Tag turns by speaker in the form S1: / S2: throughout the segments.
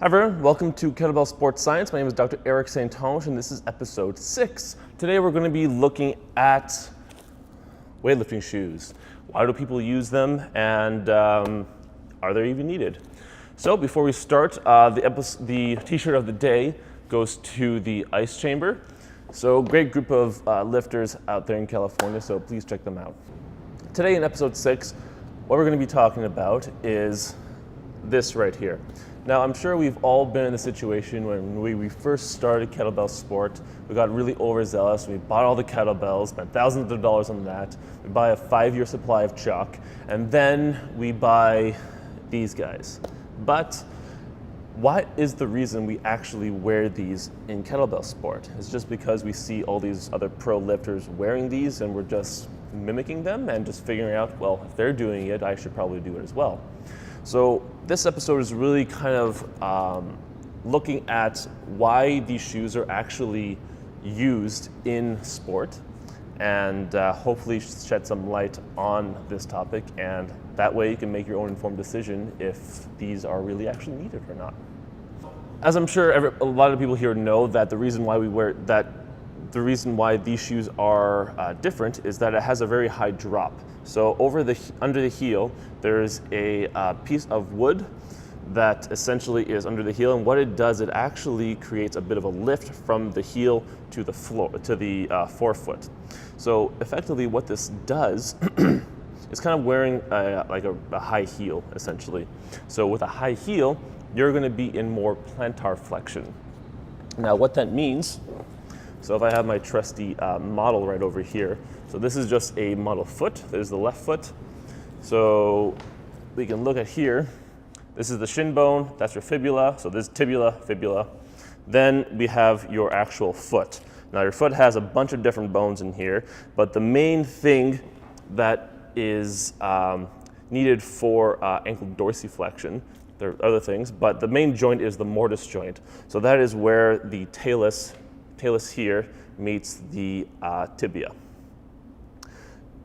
S1: Hi everyone, welcome to Kettlebell Sport Science. My name is Dr. Eric St-Onge and this is episode 6. Today we're going to be looking at weightlifting shoes. Why do people use them and are they even needed? So before we start, the t-shirt of the day goes to the Ice Chamber. So great group of lifters out there in California, so please check them out. Today in episode 6, what we're going to be talking about is this right here. Now, I'm sure we've all been in the situation when we first started Kettlebell Sport. We got really overzealous. We bought all the kettlebells, spent thousands of dollars on that. We buy a 5-year supply of chalk, and then we buy these guys. But what is the reason we actually wear these in Kettlebell Sport? It's just because we see all these other pro lifters wearing these and we're just mimicking them and just figuring out, well, if they're doing it, I should probably do it as well. So this episode is really kind of looking at why these shoes are actually used in sport and hopefully shed some light on this topic, and that way you can make your own informed decision if these are really actually needed or not. As I'm sure a lot of people here know, that the reason why these shoes are different is that it has a very high drop. So under the heel, there's a piece of wood that essentially is under the heel, and what it does, it actually creates a bit of a lift from the heel to the floor, to the forefoot. So effectively what this does is kind of wearing a high heel, essentially. So with a high heel, you're going to be in more plantar flexion. Now what that means, so if I have my trusty model right over here, so this is just a model foot. There's the left foot. So we can look at here. This is the shin bone, that's your fibula. So this is tibia, fibula. Then we have your actual foot. Now your foot has a bunch of different bones in here, but the main thing that is needed for ankle dorsiflexion, there are other things, but the main joint is the mortise joint. So that is where the talus here meets the tibia.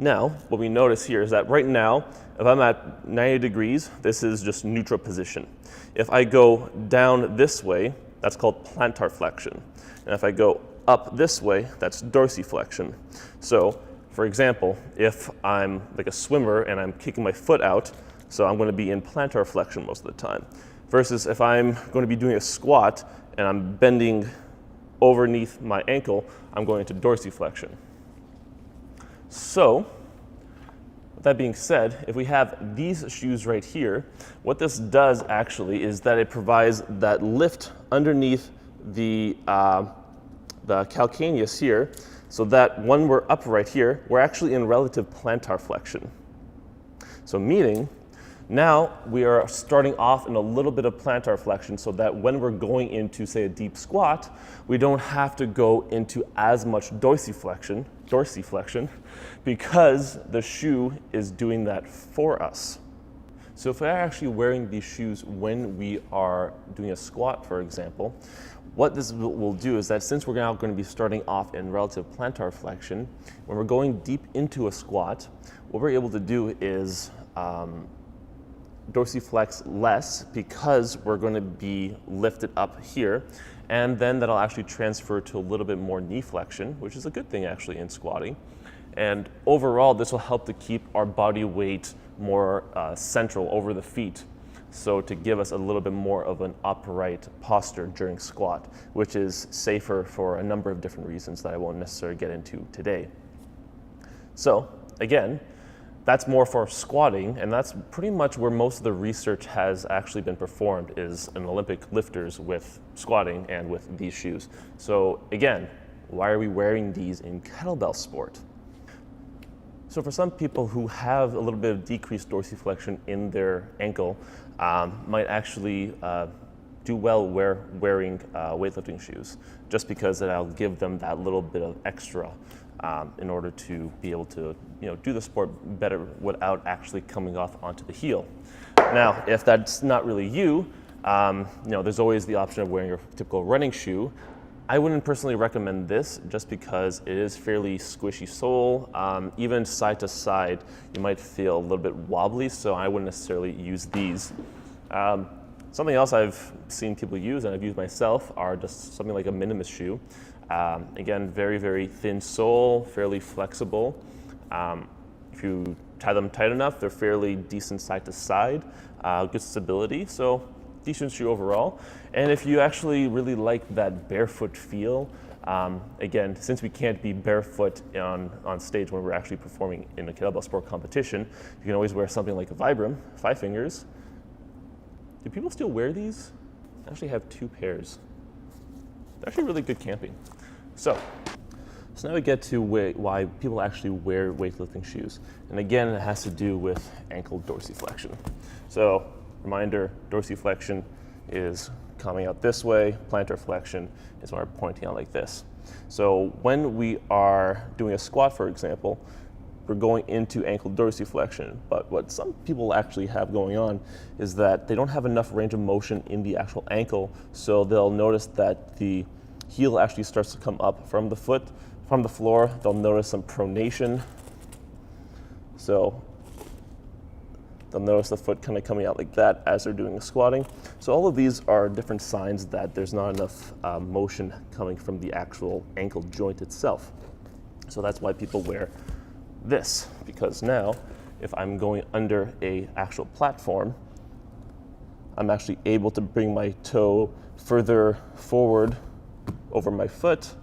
S1: Now, what we notice here is that right now, if I'm at 90 degrees, this is just neutral position. If I go down this way, that's called plantar flexion. And if I go up this way, that's dorsiflexion. So, for example, if I'm like a swimmer and I'm kicking my foot out, so I'm going to be in plantar flexion most of the time. Versus if I'm going to be doing a squat and I'm bending underneath my ankle, I'm going into dorsiflexion. So, with that being said, if we have these shoes right here, what this does actually is that it provides that lift underneath the calcaneus here, so that when we're up right here, we're actually in relative plantar flexion. So meaning, now we are starting off in a little bit of plantar flexion so that when we're going into, say, a deep squat, we don't have to go into as much dorsiflexion, because the shoe is doing that for us. So if we're actually wearing these shoes when we are doing a squat, for example, what this will do is that since we're now going to be starting off in relative plantar flexion, when we're going deep into a squat, what we're able to do is dorsiflex less because we're going to be lifted up here, and then that'll actually transfer to a little bit more knee flexion, which is a good thing actually in squatting. And overall, this will help to keep our body weight more central over the feet, so to give us a little bit more of an upright posture during squat, which is safer for a number of different reasons that I won't necessarily get into today. So again, that's more for squatting, and that's pretty much where most of the research has actually been performed, is in Olympic lifters with squatting and with these shoes. So again, why are we wearing these in kettlebell sport? So for some people who have a little bit of decreased dorsiflexion in their ankle, might actually do well wearing weightlifting shoes, just because that'll give them that little bit of extra in order to be able to do the sport better without actually coming off onto the heel. Now, if that's not really you, there's always the option of wearing your typical running shoe. I wouldn't personally recommend this just because it is fairly squishy sole. Even side to side, you might feel a little bit wobbly, so I wouldn't necessarily use these. Something else I've seen people use and I've used myself are just something like a minimus shoe. Again, very, very thin sole, fairly flexible. If you tie them tight enough, they're fairly decent side to side, good stability, so decent shoe overall. And if you actually really like that barefoot feel, again, since we can't be barefoot on stage when we're actually performing in a kettlebell sport competition, you can always wear something like a Vibram, 5 fingers. Do people still wear these? I actually have 2 pairs. They're actually really good camping. So now we get to why people actually wear weightlifting shoes. And again, it has to do with ankle dorsiflexion. So reminder, dorsiflexion is coming out this way, plantar flexion is when we're pointing out like this. So when we are doing a squat, for example, we're going into ankle dorsiflexion, but what some people actually have going on is that they don't have enough range of motion in the actual ankle, so they'll notice that the heel actually starts to come up from the foot, from the floor. They'll notice some pronation. So they'll notice the foot kind of coming out like that as they're doing the squatting. So all of these are different signs that there's not enough motion coming from the actual ankle joint itself. So that's why people wear this, because now if I'm going under a actual platform, I'm actually able to bring my toe further forward over my foot.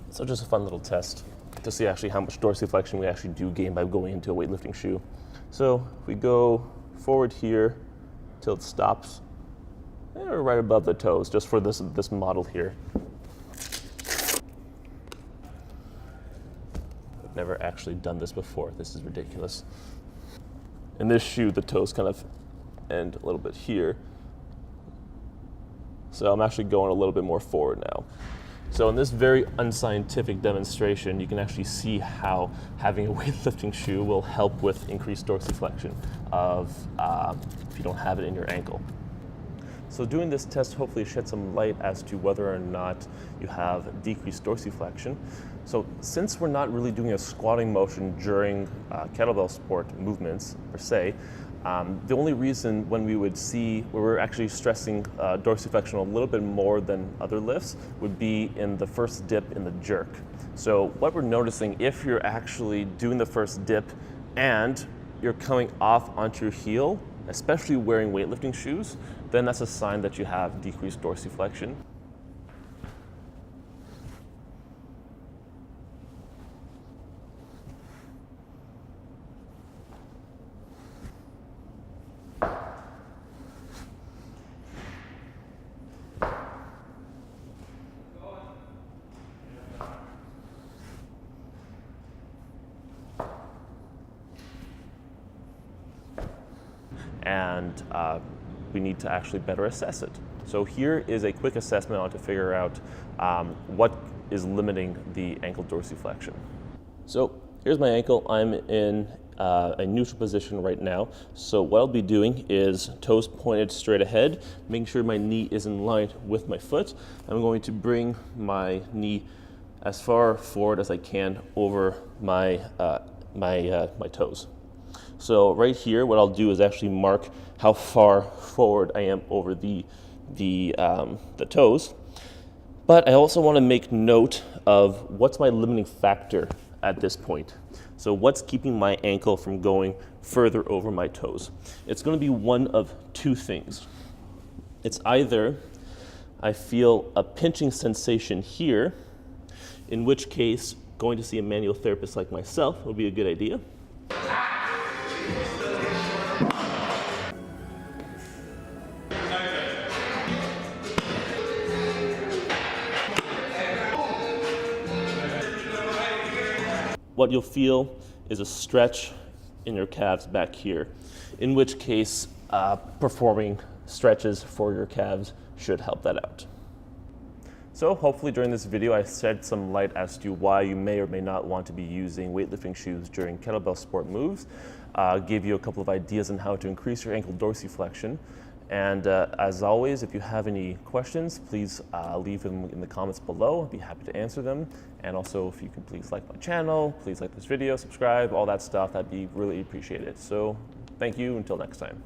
S1: So just a fun little test to see actually how much dorsiflexion we actually do gain by going into a weightlifting shoe. So if we go forward here till it stops, we're right above the toes, just for this model here. I've never actually done this before. This is ridiculous. In this shoe, the toes kind of end a little bit here. So I'm actually going a little bit more forward now. So in this very unscientific demonstration, you can actually see how having a weightlifting shoe will help with increased dorsiflexion if you don't have it in your ankle. So doing this test hopefully shed some light as to whether or not you have decreased dorsiflexion. So since we're not really doing a squatting motion during kettlebell sport movements per se, the only reason when we would see where we're actually stressing dorsiflexion a little bit more than other lifts would be in the first dip in the jerk. So what we're noticing, if you're actually doing the first dip and you're coming off onto your heel, especially wearing weightlifting shoes, then that's a sign that you have decreased dorsiflexion. And we need to actually better assess it. So here is a quick assessment on to figure out what is limiting the ankle dorsiflexion. So here's my ankle. I'm in a neutral position right now. So what I'll be doing is toes pointed straight ahead, making sure my knee is in line with my foot. I'm going to bring my knee as far forward as I can over my toes. So right here, what I'll do is actually mark how far forward I am over the toes. But I also want to make note of what's my limiting factor at this point. So what's keeping my ankle from going further over my toes? It's going to be one of 2 things. It's either I feel a pinching sensation here, in which case going to see a manual therapist like myself would be a good idea. What you'll feel is a stretch in your calves back here, in which case performing stretches for your calves should help that out. So hopefully during this video I shed some light as to why you may or may not want to be using weightlifting shoes during kettlebell sport moves, gave you a couple of ideas on how to increase your ankle dorsiflexion. And as always, if you have any questions, please leave them in the comments below. I'd be happy to answer them. And also, if you could please like my channel, please like this video, subscribe, all that stuff, that'd be really appreciated. So thank you, until next time.